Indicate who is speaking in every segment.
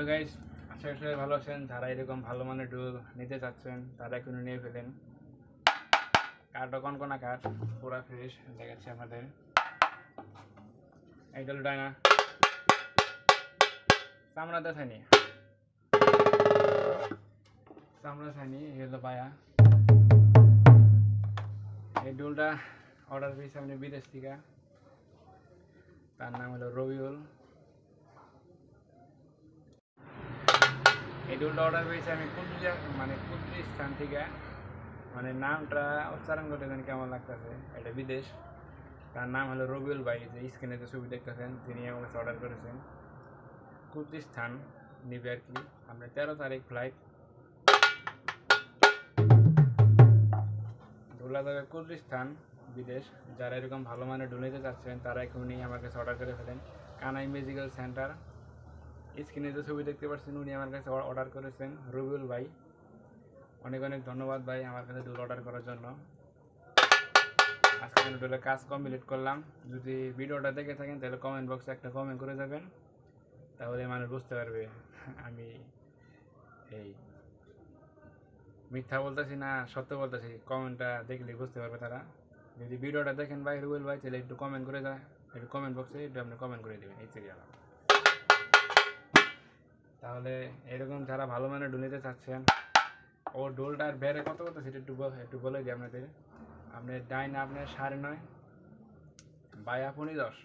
Speaker 1: Guys, আশা করি সবাই ভালো আছেন। যারা এরকম ভালো মানের ডুল নিতে চাচ্ছেন তারা এখন নিয়ে ফেলেন। কাঠটা কনকনা কাঠ, পুরা ফ্রেশ দেখাচ্ছে আমাদের। এই ডুল ডায়না চামড়াতে থাইনি, চামড়া থাইনি। এই হলো বায়া। এই ডুলটা অর্ডার পেয়েছি আমি বিদেশ থেকে। তার নাম হলো রবিউল। এই ডুলটা অর্ডার পেয়েছি আমি কুর্দিস্তান থেকে। মানে নামটা উচ্চারণ করতে জানি কেমন লাগতেছে, এটা বিদেশ। তার নাম হলো রবিউল ভাই। যে স্ক্রিনে যে ছবি দেখতেছেন তিনি আমার কাছে অর্ডার করেছেন। কুর্দিস্তান নিবে আর কি। আমরা 13 তারিখ ফ্লাইট। ডোলা যাবে কুর্দিস্তান বিদেশ। যারা এরকম ভালো মানের ডোল নিতে চাচ্ছেন তারা এখনই আমার কাছে অর্ডার করে ফেলেন। কানাই মেডিকেল সেন্টার, স্ক্রিনে যে ছবি দেখতে পাচ্ছেন উনি আমার কাছে অর্ডার করেছেন, রবিউল ভাই। অনেক অনেক ধন্যবাদ ভাই আমার কাছে ডোল অর্ডার করার জন্য। আজকে আমি ডোলের কাজ কমপ্লিট করলাম। যদি ভিডিওটা দেখে থাকেন তাহলে কমেন্ট বক্সে একটা কমেন্ট করে যাবেন, তাহলে মানুষ বুঝতে পারবে আমি এই মিথ্যা বলতেছি না সত্য বলতেছি। কমেন্টটা দেখলে বুঝতে পারবে তারা। যদি ভিডিওটা দেখেন ভাই রুবেল ভাই, তাহলে একটু কমেন্ট করে যায়, একটু কমেন্ট বক্সে একটু আপনি কমেন্ট করে দেবেন এই সিরিয়াল। তাহলে এরকম যারা ভালো মানের ডোল নিতে চাচ্ছেন, ও ডোলটার বেড়ে কত কত সেটা একটু বলে দিই আপনাদের। আপনার ডাইনা আপনার 9.5, বায়া 10,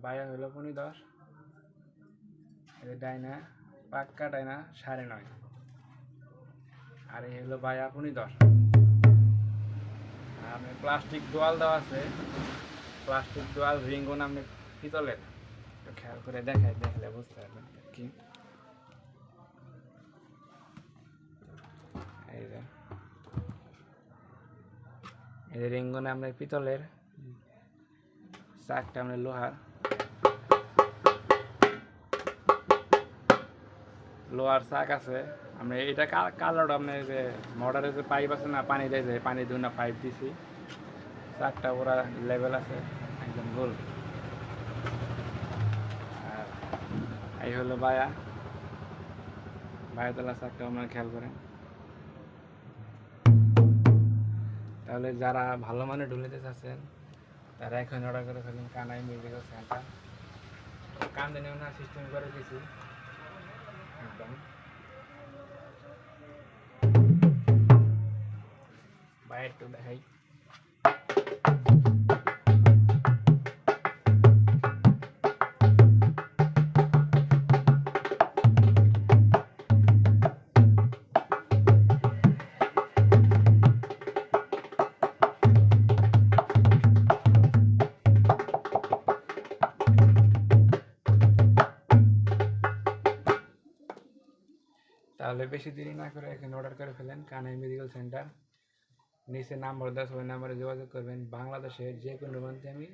Speaker 1: বায়া হলো 10, ডাইনা পাক্কা ডাইনা 9.5, আর এই হলো বায়া 10। আপনার প্লাস্টিক দোয়াল দেওয়া আছে, প্লাস্টিক দোয়াল রিংগুন আপনি পিতলের। একটু খেয়াল করে দেখলে বুঝতে পারবেন কি। এই যে রিংগুন আপনার পিতলের, চাকটা আপনার লোহার চাক আছে। আমরা এটা কালারটা আপনার যে মোটরের যে পাইপ আছে না, পানি দেয় যে পানি দিই না, পাইপ দিছি। চাকটা পুরা লেভেল আছে, একদম গোল। আর এই হলো বায়া তোলা চাকটা আপনারা খেয়াল করেন। তাহলে যারা ভালো মানের ডোল নিতে চাচ্ছেন তারা এখন অর্ডার করে ফেলেন কানাই মেডিকেল সেন্টার। কান্দে নেওয়া সিস্টেম করে দিয়েছি একদম। বাইরে একটু দেখাই। তাহলে বেশি দেরি না করে এখানে অর্ডার করে ফেলেন কানাই মেডিকেল সেন্টার। নিচে নাম্বার দেওয়া আছে, ওই নাম্বারে যোগাযোগ করবেন। বাংলাদেশের যে কোনো প্রান্তে আমি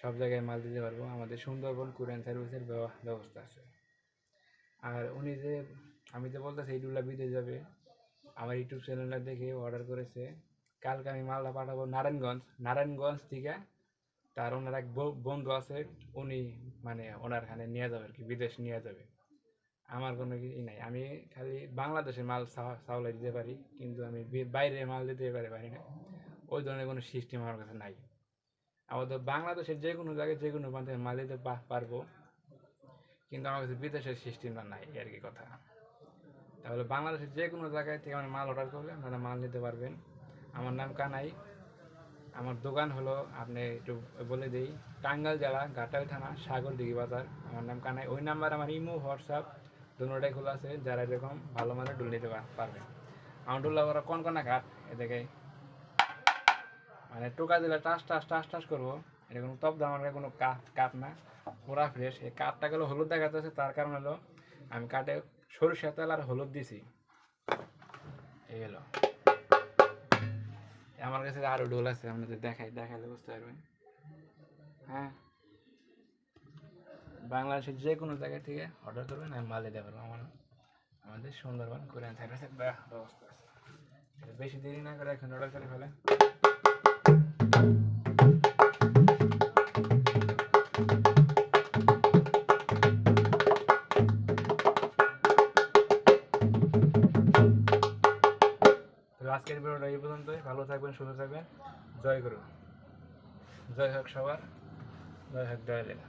Speaker 1: সব জায়গায় মাল দিতে পারবো। আমাদের সুন্দরবন কুরিয়ার সার্ভিসের ব্যবস্থা আছে। আর উনি যে আমি যে বলতেছি এই ডুলা বিদেশ যাবে, আমার ইউটিউব চ্যানেলটা দেখে অর্ডার করেছে। কালকে আমি মালটা পাঠাবো নারায়ণগঞ্জ থেকে। তার ওনার এক বন্ধু আছে, উনি মানে ওনার খানে নিয়ে যাবে আর কি, বিদেশ নিয়ে যাবে। আমার কোনো কি নাই, আমি খালি বাংলাদেশের মাল সাপ্লাই দিতে পারি, কিন্তু আমি বাইরে মাল দিতে পারি না। ওই ধরনের কোনো সিস্টেম আমার কাছে নাই। আমাদের বাংলাদেশের যে কোনো জায়গায় যে কোনো প্রান্তে মাল দিতে পারবো, কিন্তু আমার কাছে বিদেশের সিস্টেমটা নাই আর কি কথা। তাহলে বাংলাদেশের যে কোনো জায়গায় থেকে আমার মাল অর্ডার করলে আপনারা মাল নিতে পারবেন। আমার নাম কানাই। আমার দোকান হলো, আপনি একটু বলে দিই, টাঙ্গাইল জেলা ঘাটাইল থানা সাগরদিঘি বাজার। আমার নাম কানাই। ওই নাম্বার আমার ইমো হোয়াটসঅ্যাপ দুটোটাই খোলা আছে, যারা এরকম ভালো মানের ডুল নিতে পারবেন। আমার ডুল আবার কনকনা কাঠ, এদিকে মানে টোকা দিলে টাস করবো, এটা কোনো তপ দামার কোনো কাঠ না, পুরা ফ্রেশ। এই কাঠটা গেলো হলুদ দেখা যাচ্ছে, তার কারণ হলো আমি কাঠে সরিষা তেল আর হলুদ দিছি। এই হলো আমার কাছে আরও ডোল আছে, আপনাদের দেখাইলে বুঝতে পারবেন। হ্যাঁ, বাংলাদেশের যে কোনো জায়গা থেকে অর্ডার করবেন, আমি মাল দিতে পারবো। আমাদের সুন্দরবন কুরিয়ার সার্ভিসের ব্যবস্থা আছে। বেশি দেরি না করে এখন অর্ডার করে ফেলেন। আজকের ভিডিওটা এই পর্যন্তই। ভালো থাকবেন, সুস্থ থাকবেন। জয় গুরু, জয় হোক সবার, জয় হোক দয়ালের।